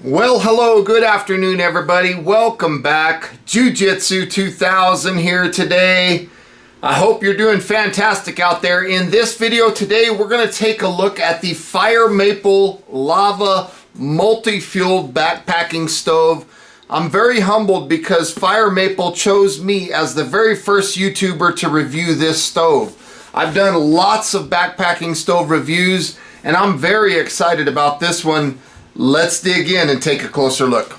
Well, hello, good afternoon, everybody. Welcome back. Jiu-Jitsu 2000 here today. I hope you're doing fantastic out there. In this video today, we're going to take a look at the FireMaple Lava multi-fueled backpacking stove. I'm very humbled because FireMaple chose me as the very first YouTuber to review this stove. I've done lots of backpacking stove reviews, and I'm very excited about this one. Let's dig in and take a closer look.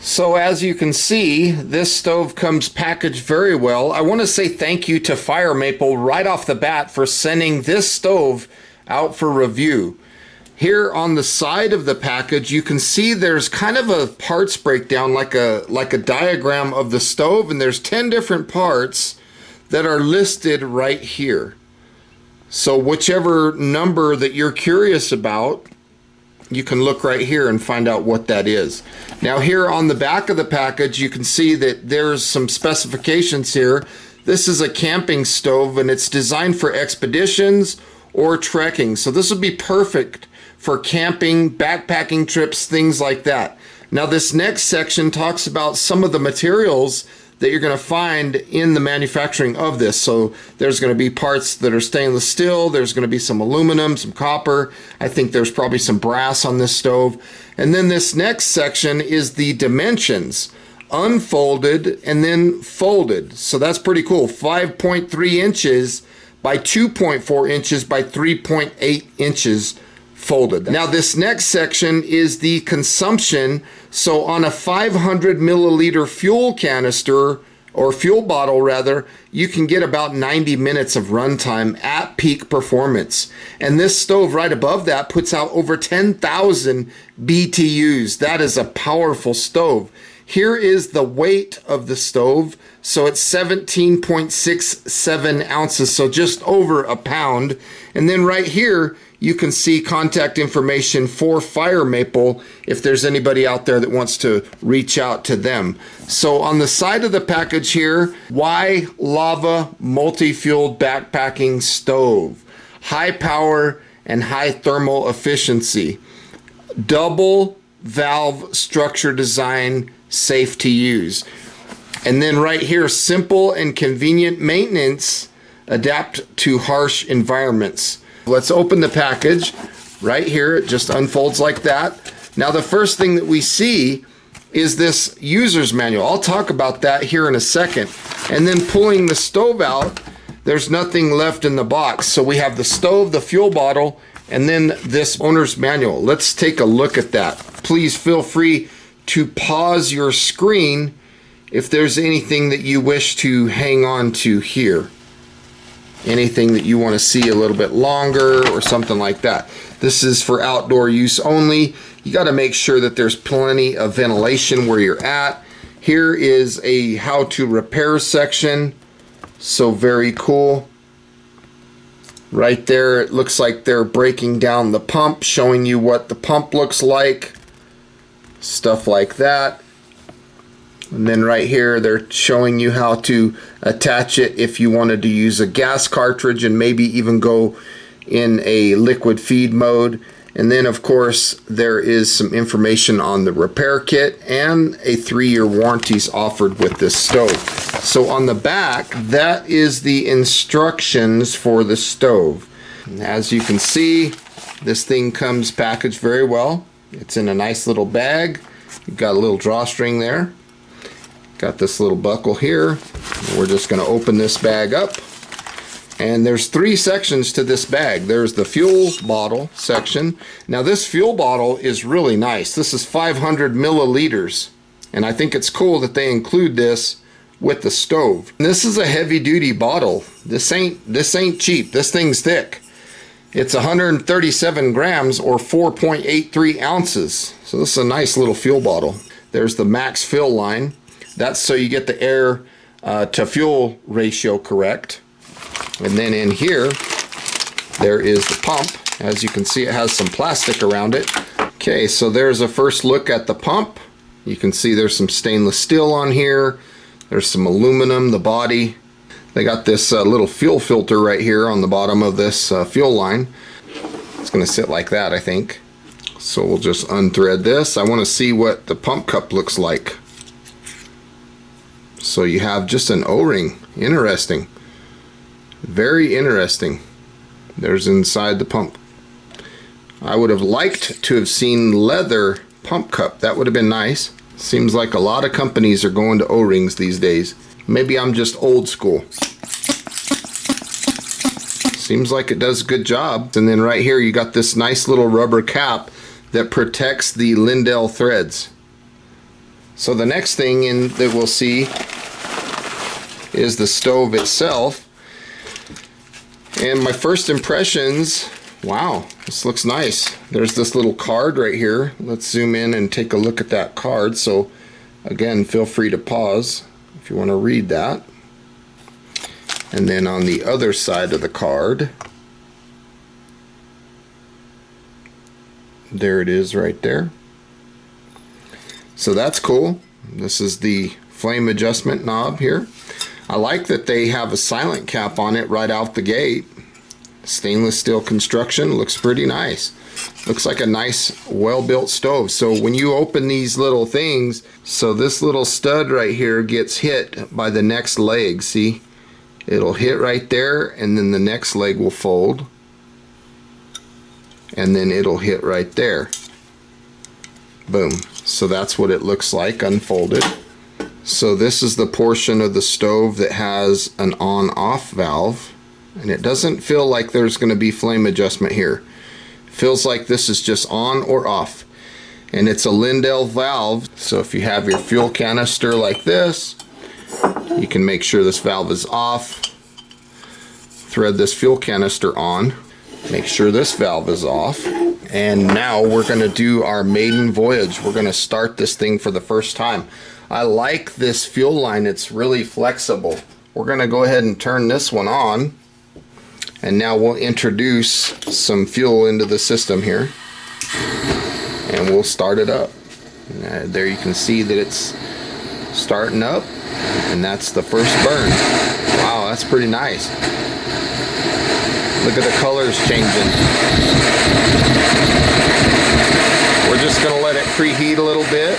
So as you can see, this stove comes packaged very well. I want to say thank you to FireMaple right off the bat for sending this stove out for review. Here on the side of the package, you can see there's kind of a parts breakdown, like a diagram of the stove, and there's 10 different parts that are listed right here. So whichever number that you're curious about, you can look right here and find out what that is. Now here on the back of the package, you can see that there's some specifications here. This is a camping stove and it's designed for expeditions or trekking. So this would be perfect for camping, backpacking trips, things like that. Now this next section talks about some of the materials that you're going to find in the manufacturing of this. So there's going to be parts that are stainless steel, there's going to be some aluminum, some copper, I think there's probably some brass on this stove. And then this next section is the dimensions, unfolded and then folded. So that's pretty cool. 5.3 inches by 2.4 inches by 3.8 inches folded. Now this next section is the consumption. So on a 500 milliliter fuel canister, or fuel bottle rather, you can get about 90 minutes of runtime at peak performance. And this stove right above that puts out over 10,000 BTUs. That is a powerful stove. Here is the weight of the stove. So it's 17.67 ounces, so just over a pound. And then right here, you can see contact information for FireMaple if there's anybody out there that wants to reach out to them. So on the side of the package here, why Lava multi-fueled backpacking stove? High power and high thermal efficiency. Double valve structure design, safe to use. And then right here, simple and convenient maintenance, adapt to harsh environments. Let's open the package. Right here, it just unfolds like that. Now the first thing that we see is this user's manual. I'll talk about that here in a second. And then pulling the stove out, there's nothing left in the box. So we have the stove, the fuel bottle, and then this owner's manual. Let's take a look at that. Please feel free to pause your screen if there's anything that you wish to hang on to here. Anything that you want to see a little bit longer or something like that. This is for outdoor use only. You got to make sure that there's plenty of ventilation where you're at. Here is a how to repair section. So very cool. Right there, it looks like they're breaking down the pump, showing you what the pump looks like. Stuff like that. And then right here, they're showing you how to attach it if you wanted to use a gas cartridge and maybe even go in a liquid feed mode. And then of course, there is some information on the repair kit and a 3-year warranties offered with this stove. So on the back, that is the instructions for the stove. And as you can see, this thing comes packaged very well. It's in a nice little bag. You've got a little drawstring there. Got this little buckle here. We're just going to open this bag up. And there's 3 sections to this bag. There's the fuel bottle section. Now this fuel bottle is really nice. This is 500 milliliters. And I think it's cool that they include this with the stove. And this is a heavy duty bottle. This ain't cheap. This thing's thick. It's 137 grams or 4.83 ounces. So this is a nice little fuel bottle. There's the max fill line. That's so you get the air to fuel ratio correct. And then in here, there is the pump. As you can see, it has some plastic around it. Okay, so there's a first look at the pump. You can see there's some stainless steel on here. There's some aluminum, the body. They got this little fuel filter right here on the bottom of this fuel line. It's gonna sit like that, I think. So we'll just unthread this. I wanna see what the pump cup looks like. So you have just an O-ring. Interesting. Very interesting. There's inside the pump. I would have liked to have seen leather pump cup. That would have been nice. Seems like a lot of companies are going to O-rings these days. Maybe I'm just old school. Seems like it does a good job. And then right here you got this nice little rubber cap that protects the Lindell threads. So the next thing that we'll see is the stove itself. And my first impressions, wow, this looks nice. There's this little card right here. Let's zoom in and take a look at that card. So again, feel free to pause if you want to read that. And then on the other side of the card, there it is right there. So that's cool. This is the flame adjustment knob here. I like that they have a silent cap on it right out the gate. Stainless steel construction, looks pretty nice. Looks like a nice well-built stove. So when you open these little things, so this little stud right here gets hit by the next leg, see? It'll hit right there, and then the next leg will fold. And then it'll hit right there. Boom. So that's what it looks like unfolded. So this is the portion of the stove that has an on-off valve, and it doesn't feel like there's going to be flame adjustment here. It feels like this is just on or off, and it's a Lindell valve. So if you have your fuel canister like this, you can make sure this valve is off, thread this fuel canister on, make sure this valve is off, and now we're going to do our maiden voyage. We're going to start this thing for the first time. I like this fuel line, it's really flexible. We're gonna go ahead and turn this one on, and now we'll introduce some fuel into the system here, and we'll start it up. There you can see that it's starting up, and that's the first burn. Wow, that's pretty nice. Look at the colors changing. We're just gonna let it preheat a little bit.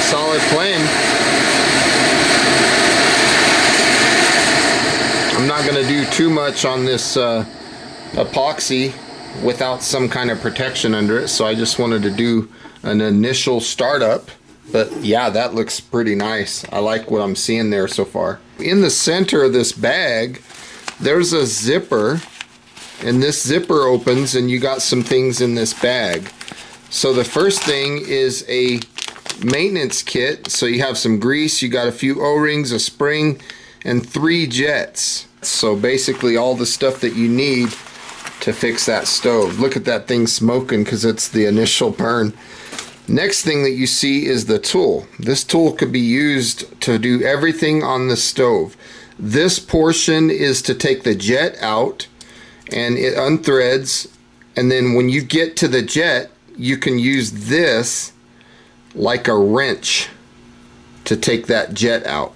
Solid flame. I'm not going to do too much on this epoxy without some kind of protection under it, so I just wanted to do an initial startup. But yeah, that looks pretty nice. I like what I'm seeing there so far. In the center of this bag, there's a zipper, and this zipper opens and you got some things in this bag. So the first thing is a maintenance kit. So you have some grease, you got a few O-rings, a spring, and 3 jets. So basically all the stuff that you need to fix that stove. Look at that thing smoking because it's the initial burn. Next thing that you see is the tool. This tool could be used to do everything on the stove. This portion is to take the jet out, and it unthreads, and then when you get to the jet, you can use this like a wrench to take that jet out.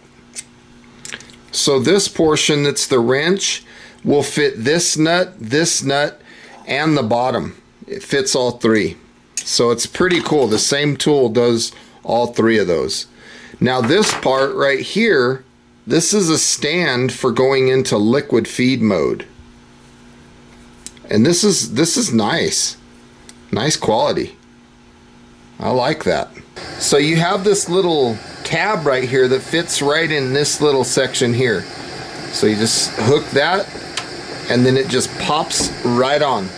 So this portion that's the wrench will fit this nut, and the bottom. It fits all 3. So it's pretty cool. The same tool does all 3 of those. Now this part right here, this is a stand for going into liquid feed mode. And this is nice. Nice quality. I like that. So you have this little tab right here that fits right in this little section here. So you just hook that, and then it just pops right on.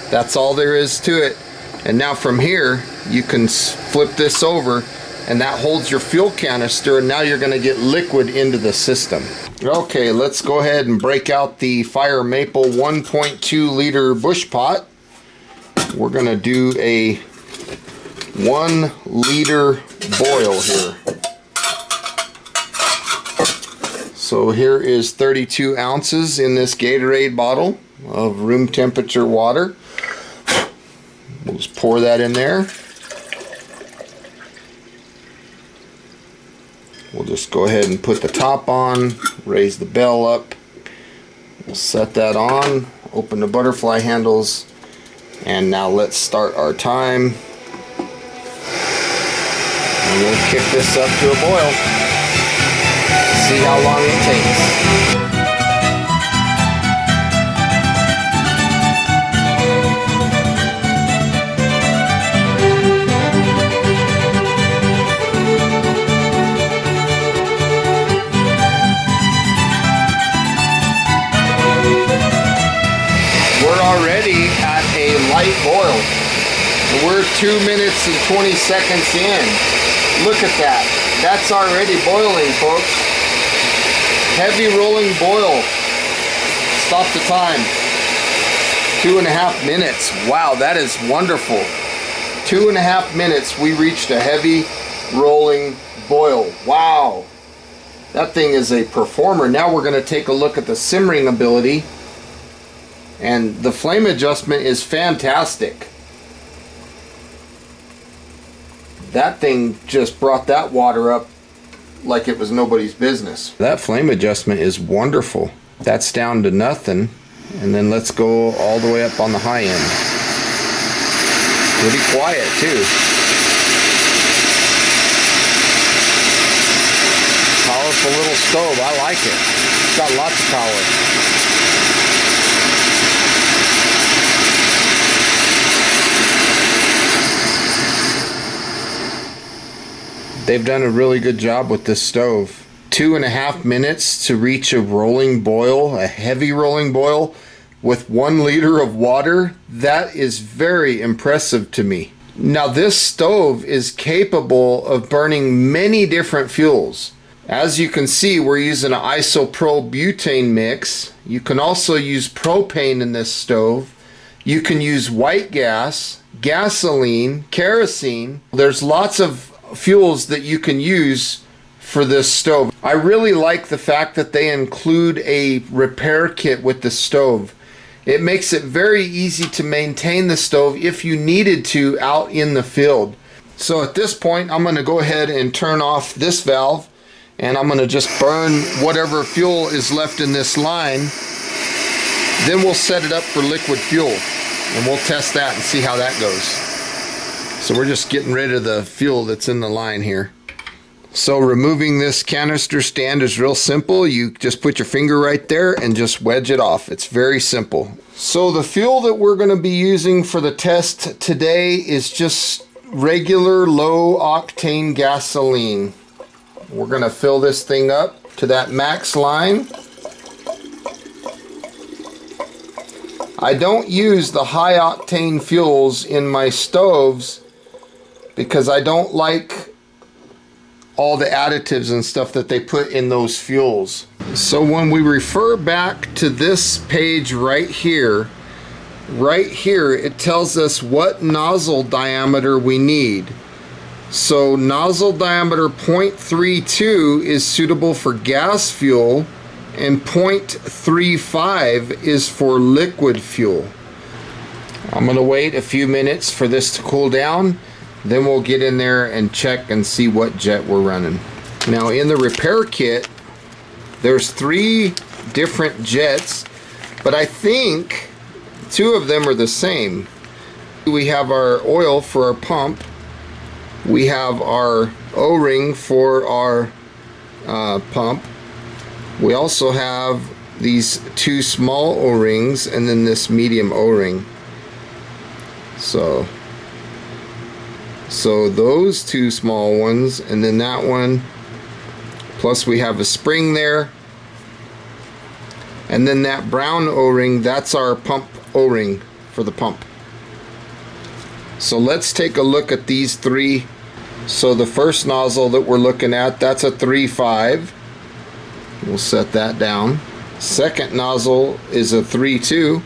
That's all there is to it. And now from here, you can flip this over, and that holds your fuel canister, and now you're going to get liquid into the system. Okay, let's go ahead and break out the FireMaple 1.2 liter bush pot. We're going to do a 1 liter boil here. So here is 32 ounces in this Gatorade bottle of room temperature water. We'll just pour that in there. We'll just go ahead and put the top on, raise the bell up. We'll set that on, open the butterfly handles, and now let's start our time. And we'll kick this up to a boil. See how long it takes. Already at a light boil. We're 2 minutes and 20 seconds in. Look at that. That's already boiling, folks. Heavy rolling boil. Stop the time. 2.5 minutes. Wow, that is wonderful. 2.5 minutes, we reached a heavy rolling boil. Wow. That thing is a performer. Now we're going to take a look at the simmering ability. And the flame adjustment is fantastic. That thing just brought that water up like it was nobody's business. That flame adjustment is wonderful. That's down to nothing. And then let's go all the way up on the high end. Pretty quiet too. Powerful little stove. I like it. It's got lots of power. They've done a really good job with this stove. 2.5 minutes to reach a rolling boil, a heavy rolling boil with 1 liter of water. That is very impressive to me. Now this stove is capable of burning many different fuels. As you can see, we're using an isopropane mix. You can also use propane in this stove. You can use white gas, gasoline, kerosene. There's lots of fuels that you can use for this stove. I really like the fact that they include a repair kit with the stove. It makes it very easy to maintain the stove if you needed to out in the field. So at this point, I'm going to go ahead and turn off this valve, and I'm going to just burn whatever fuel is left in this line. Then we'll set it up for liquid fuel, and we'll test that and see how that goes. So we're just getting rid of the fuel that's in the line here. So removing this canister stand is real simple. You just put your finger right there and just wedge it off. It's very simple. So the fuel that we're going to be using for the test today is just regular low octane gasoline. We're going to fill this thing up to that max line. I don't use the high octane fuels in my stoves because I don't like all the additives and stuff that they put in those fuels. So when we refer back to this page right here, it tells us what nozzle diameter we need. So nozzle diameter 0.32 is suitable for gas fuel, and 0.35 is for liquid fuel. I'm going to wait a few minutes for this to cool down. Then we'll get in there and check and see what jet we're running. Now in the repair kit, there's 3 different jets, but I think 2 of them are the same. We have our oil for our pump. We have our O-ring for our pump. We also have these 2 small O-rings and then this medium O-ring. So those 2 small ones and then that one, plus we have a spring there, and then that brown O-ring, that's our pump O-ring for the pump. So let's take a look at these 3 So the first nozzle that we're looking at, that's a 3.5. We'll set that down. Second nozzle is a 3.2.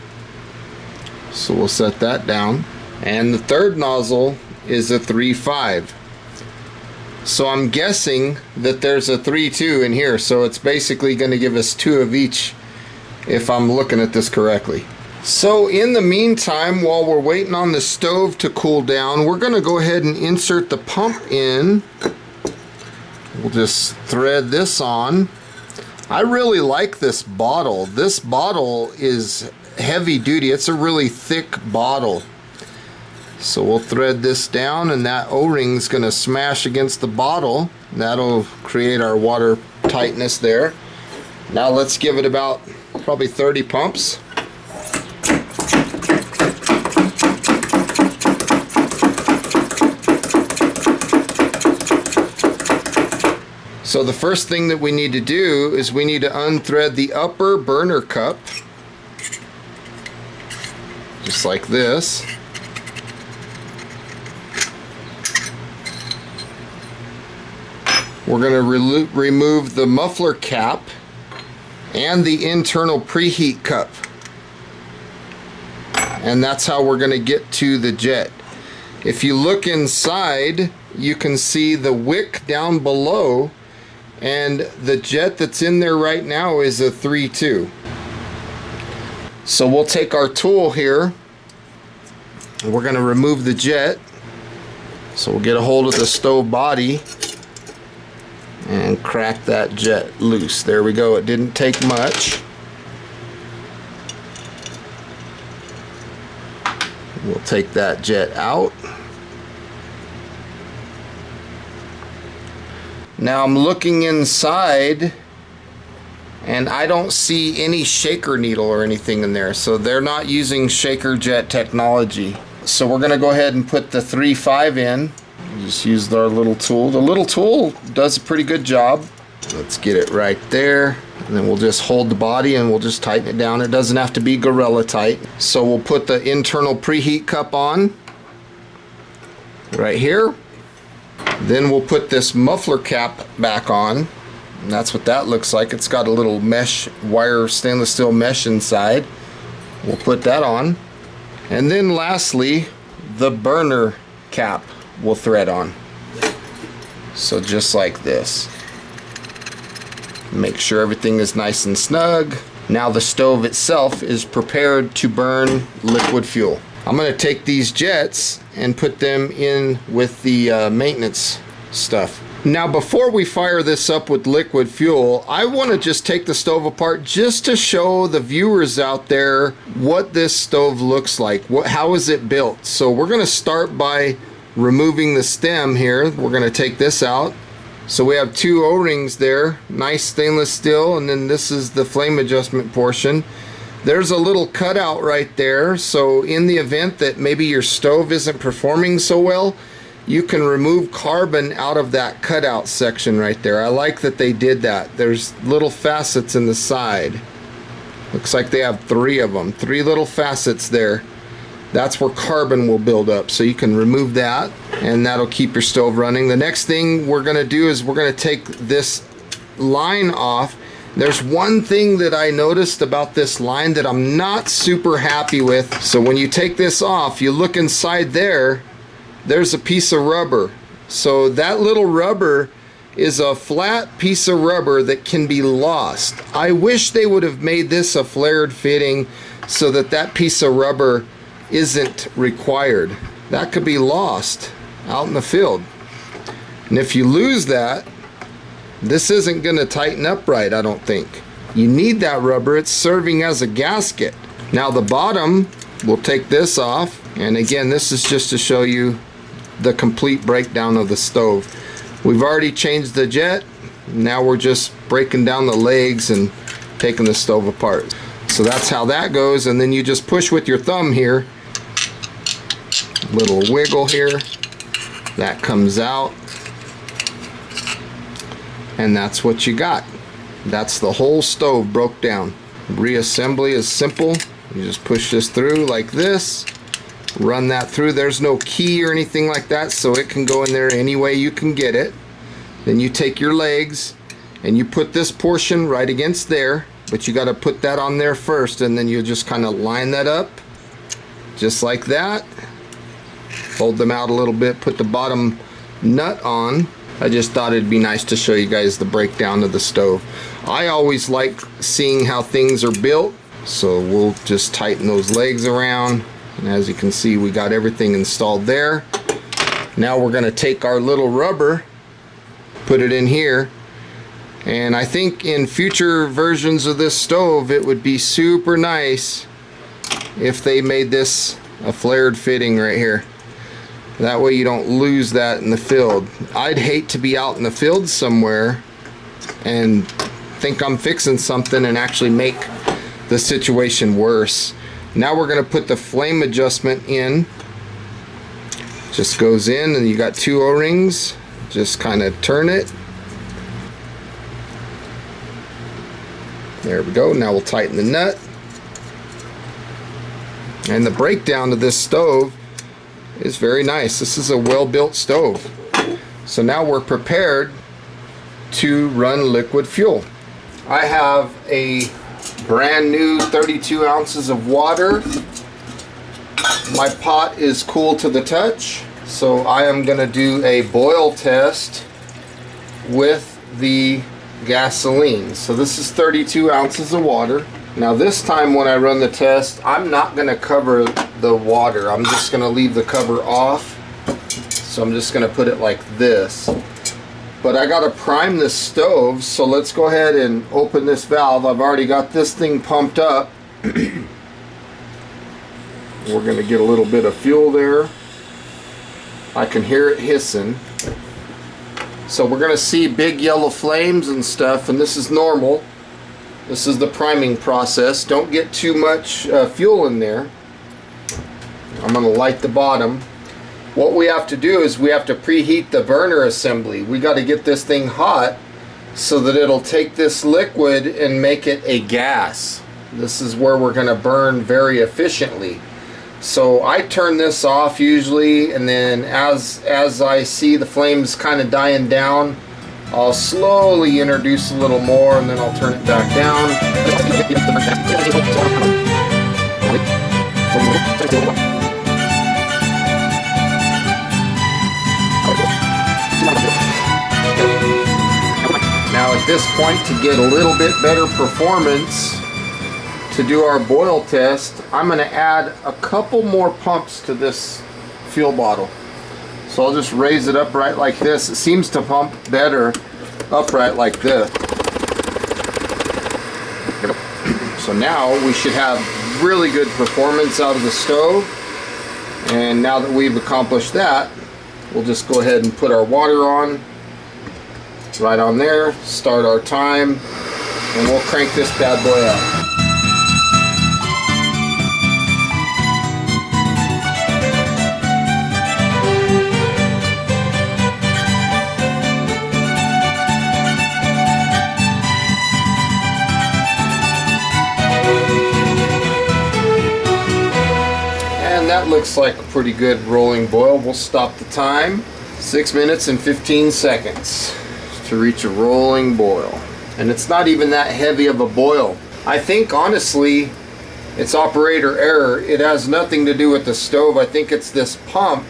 So we'll set that down. And the third nozzle is a 3.5. So I'm guessing that there's a 3.2 in here. So it's basically going to give us 2 of each if I'm looking at this correctly. So in the meantime, while we're waiting on the stove to cool down, we're going to go ahead and insert the pump in. We'll just thread this on. I really like this bottle. This bottle is heavy duty. It's a really thick bottle. So we'll thread this down, and that O-ring is going to smash against the bottle. That'll create our water tightness there. Now let's give it about probably 30 pumps. So the first thing that we need to do is we need to unthread the upper burner cup, just like this. We're going to remove the muffler cap and the internal preheat cup. And that's how we're going to get to the jet. If you look inside, you can see the wick down below, and the jet that's in there right now is a 3.2. So we'll take our tool here, and we're going to remove the jet. So we'll get a hold of the stove body and crack that jet loose. There we go. It didn't take much. We'll take that jet out. Now I'm looking inside, and I don't see any shaker needle or anything in there, so they're not using shaker jet technology. So we're going to go ahead and put the 3.5 in. Just use our little tool. The little tool does a pretty good job. Let's get it right there, and then we'll just hold the body and we'll just tighten it down. It doesn't have to be gorilla tight. So we'll put the internal preheat cup on right here. Then we'll put this muffler cap back on, and that's what that looks like. It's got a little mesh wire, stainless steel mesh inside. We'll put that on. And then lastly, the burner cap we'll thread on. So just like this. Make sure everything is nice and snug. Now the stove itself is prepared to burn liquid fuel. I'm going to take these jets and put them in with the maintenance stuff. Now before we fire this up with liquid fuel, I want to just take the stove apart just to show the viewers out there what this stove looks like. How is it built? So we're going to start by removing the stem here. We're going to take this out. So we have 2 O-rings there, nice stainless steel, and then this is the flame adjustment portion. There's a little cutout right there, so in the event that maybe your stove isn't performing so well, you can remove carbon out of that cutout section right there. I like that they did that. There's little facets in the side. Looks like they have 3 of them, 3 little facets there. That's where carbon will build up, so you can remove that, and that'll keep your stove running. The next thing we're going to do is we're going to take this line off. There's one thing that I noticed about this line that I'm not super happy with. So when you take this off, you look inside there, there's a piece of rubber. So that little rubber is a flat piece of rubber that can be lost. I wish they would have made this a flared fitting so that that piece of rubber isn't required. That could be lost out in the field. And if you lose that, this isn't going to tighten up right, I don't think. You need that rubber. It's serving as a gasket. Now the bottom, we'll take this off. And again, this is just to show you the complete breakdown of the stove. We've already changed the jet. Now we're just breaking down the legs and taking the stove apart. So that's how that goes. And then you just push with your thumb here. Little wiggle here. That comes out. And that's what you got. That's the whole stove broke down. Reassembly is simple. You just push this through like this, Run that through. There's no key or anything like that, so it can go in there any way you can get it. Then you take your legs and you put this portion right against there, but you got to put that on there first, and then you just kind of line that up just like that. Fold them out a little bit, put the bottom nut on. I just thought it'd be nice to show you guys the breakdown of the stove. I always like seeing how things are built, so we'll just tighten those legs around. And as you can see, we got everything installed there. Now we're going to take our little rubber, put it in here, and I think in future versions of this stove it would be super nice if they made this a flared fitting right here. That way you don't lose that in the field. I'd hate to be out in the field somewhere and think I'm fixing something and actually make the situation worse. Now we're going to put the flame adjustment in. Just goes in, and you got 2 O-rings. Just kind of turn it. There we go. Now we'll tighten the nut. And the breakdown of this stove is very nice. This is a well-built stove. So now we're prepared to run liquid fuel. I have a brand new 32 ounces of water. My pot is cool to the touch, so I am going to do a boil test with the gasoline. So this is 32 ounces of water. Now this time when I run the test, I'm not going to cover the water. I'm just going to leave the cover off. So I'm just going to put it like this. But I got to prime this stove, so let's go ahead and open this valve. I've already got this thing pumped up. We're going to get a little bit of fuel there. I can hear it hissing. So we're going to see big yellow flames and stuff, and this is normal. This is the priming process. Don't get too much fuel in there. I'm going to light the bottom. What we have to do is we have to preheat the burner assembly. We got to get this thing hot so that it'll take this liquid and make it a gas. This is where we're going to burn very efficiently. So I turn this off usually, and then as I see the flames kind of dying down, I'll slowly introduce a little more, and then I'll turn it back down. Now at this point, to get a little bit better performance, to do our boil test, I'm going to add a couple more pumps to this fuel bottle. So I'll just raise it upright like this. It seems to pump better upright like this. So now we should have really good performance out of the stove. And now that we've accomplished that, we'll just go ahead and put our water on. Right on there, start our time, and we'll crank this bad boy up. That looks like a pretty good rolling boil. We'll stop the time. 6 minutes and 15 seconds to reach a rolling boil. And it's not even that heavy of a boil. I think honestly it's operator error. It has nothing to do with the stove. I think it's this pump.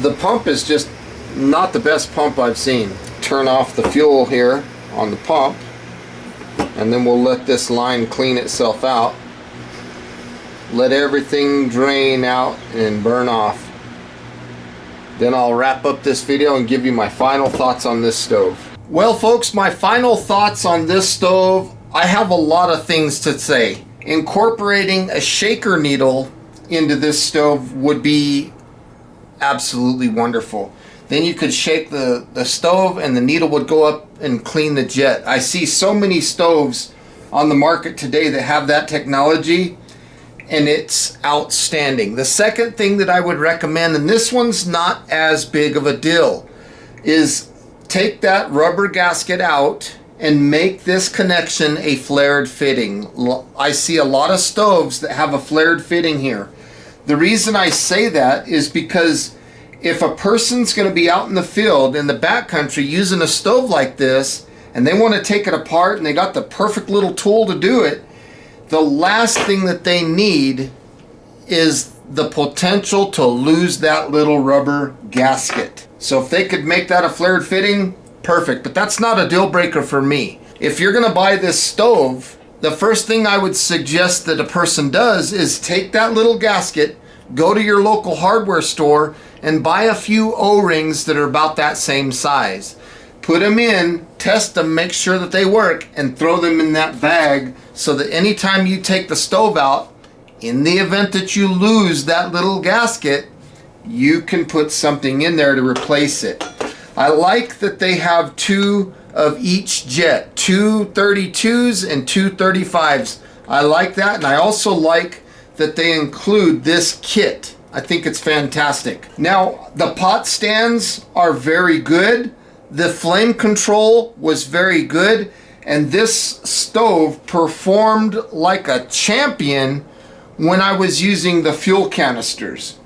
The pump is just not the best pump I've seen. Turn off the fuel here on the pump, and then we'll let this line clean itself out. Let everything drain out and burn off. Then I'll wrap up this video and give you my final thoughts on this stove. Well folks, my final thoughts on this stove, I have a lot of things to say. Incorporating a shaker needle into this stove would be absolutely wonderful. Then you could shake the stove and the needle would go up and clean the jet. I see so many stoves on the market today that have that technology, and it's outstanding. The second thing that I would recommend, and this one's not as big of a deal, is take that rubber gasket out and make this connection a flared fitting. I see a lot of stoves that have a flared fitting here. The reason I say that is because if a person's going to be out in the field in the backcountry using a stove like this, and they want to take it apart and they got the perfect little tool to do it, the last thing that they need is the potential to lose that little rubber gasket. So if they could make that a flared fitting, perfect. But that's not a deal breaker for me. If you're going to buy this stove, the first thing I would suggest that a person does is take that little gasket, go to your local hardware store, and buy a few O-rings that are about that same size. Put them in, test them, make sure that they work, and throw them in that bag so that anytime you take the stove out, in the event that you lose that little gasket, you can put something in there to replace it. I like that they have 2 of each jet, 2 32s and 2 35s. I like that, and I also like that they include this kit. I think it's fantastic. Now, the pot stands are very good. The flame control was very good, and this stove performed like a champion when I was using the fuel canisters.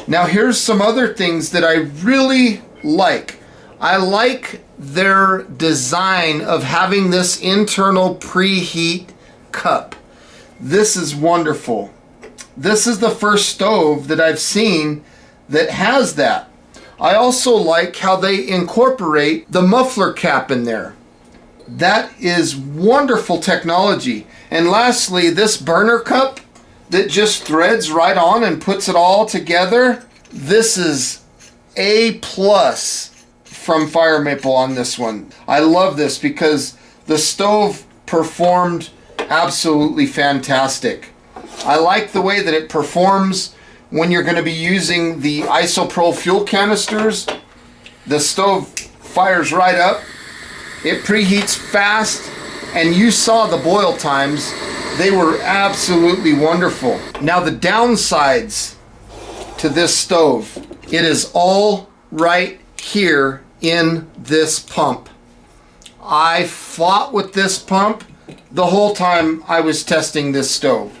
Now, here's some other things that I really like. I like their design of having this internal preheat cup. This is wonderful. This is the first stove that I've seen that has that. I also like how they incorporate the muffler cap in there. That is wonderful technology. And lastly, this burner cup that just threads right on and puts it all together. This is A+ from FireMaple on this one. I love this because the stove performed absolutely fantastic. I like the way that it performs when you're going to be using the isopropyl fuel canisters. The stove fires right up. It preheats fast, and you saw the boil times. They were absolutely wonderful. Now, the downsides to this stove, it is all right here in this pump. I fought with this pump the whole time I was testing this stove.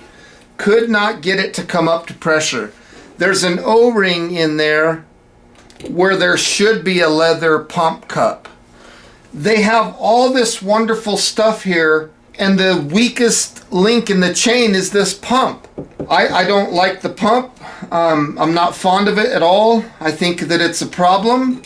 Could not get it to come up to pressure. There's an O-ring in there where there should be a leather pump cup. They have all this wonderful stuff here, and the weakest link in the chain is this pump. I don't like the pump. I'm not fond of it at all. I think that it's a problem.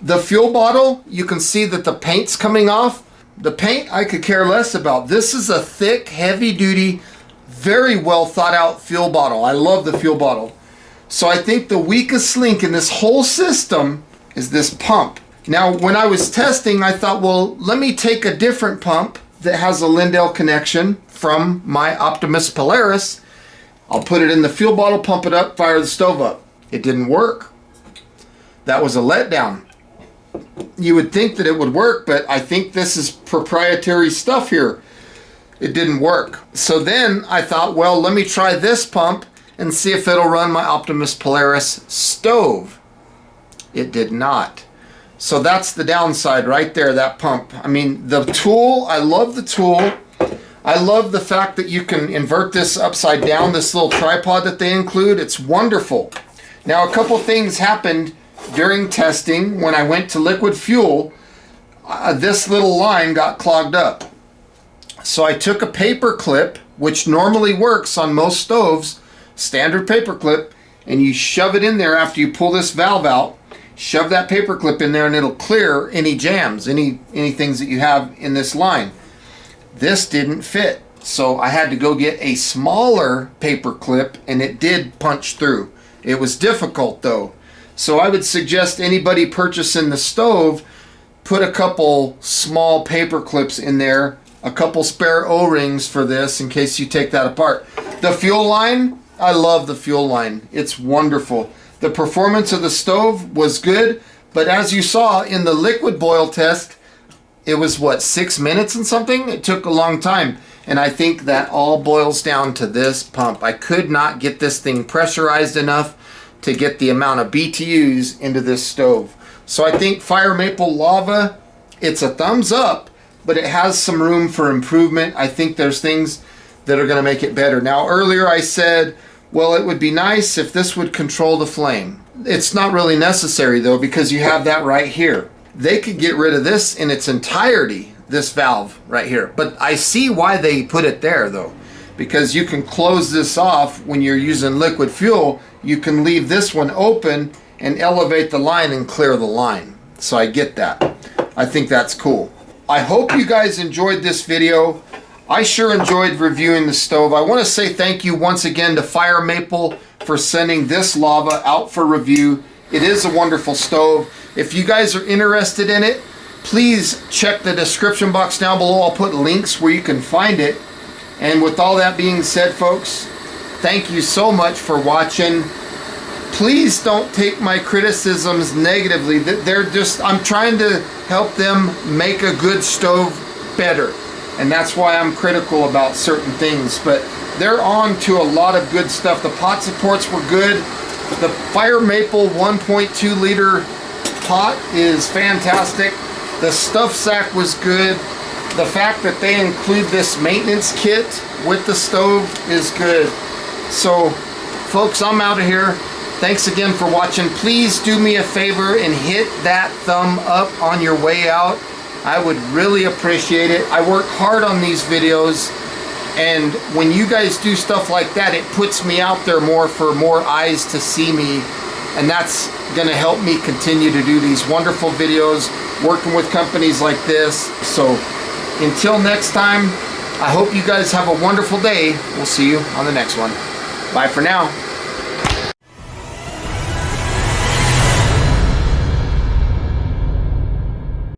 The fuel bottle, you can see that the paint's coming off. The paint I could care less about. This is a thick, heavy-duty, very well thought out fuel bottle. I love the fuel bottle. So I think the weakest link in this whole system is this pump. Now, when I was testing, I thought, well, let me take a different pump that has a Lindell connection from my Optimus Polaris. I'll put it in the fuel bottle, pump it up, fire the stove up. It didn't work. That was a letdown. You would think that it would work, but I think this is proprietary stuff here. It didn't work. So then I thought, well, let me try this pump and see if it'll run my Optimus Polaris stove. It did not. So that's the downside right there, that pump. I mean, the tool, I love the tool. I love the fact that you can invert this upside down, this little tripod that they include. It's wonderful. Now, a couple things happened during testing. When I went to liquid fuel, this little line got clogged up. So I took a paper clip, which normally works on most stoves, standard paper clip, and you shove it in there after you pull this valve out. Shove that paper clip in there and it'll clear any jams, any things that you have in this line. This didn't fit, so I had to go get a smaller paper clip, and it did punch through. It was difficult though. So I would suggest anybody purchasing the stove, put a couple small paper clips in there, a couple spare O-rings for this in case you take that apart. The fuel line, I love the fuel line. It's wonderful. The performance of the stove was good, but as you saw in the liquid boil test, it was what, 6 minutes and something? It took a long time. And I think that all boils down to this pump. I could not get this thing pressurized enough to get the amount of BTUs into this stove. So I think FireMaple Lava, it's a thumbs up, but it has some room for improvement. I think there's things that are going to make it better. Now, earlier I said, Well, it would be nice if this would control the flame. It's not really necessary though, because you have that right here. They could get rid of this in its entirety, this valve right here. But I see why they put it there though, because you can close this off when you're using liquid fuel. You can leave this one open and elevate the line and clear the line. So I get that. I think that's cool. I hope you guys enjoyed this video. I sure enjoyed reviewing the stove. I want to say thank you once again to FireMaple for sending this lava out for review. It is a wonderful stove. If you guys are interested in it, please check the description box down below. I'll put links where you can find it. And with all that being said, folks, thank you so much for watching. Please don't take my criticisms negatively. I'm trying to help them make a good stove better. And that's why I'm critical about certain things. But they're on to a lot of good stuff. The pot supports were good. The FireMaple 1.2 liter pot is fantastic. The stuff sack was good. The fact that they include this maintenance kit with the stove is good. So, folks, I'm out of here. Thanks again for watching. Please do me a favor and hit that thumb up on your way out. I would really appreciate it. I work hard on these videos, and when you guys do stuff like that, it puts me out there more for more eyes to see me, and that's gonna help me continue to do these wonderful videos, working with companies like this. So until next time, I hope you guys have a wonderful day. We'll see you on the next one. Bye for now.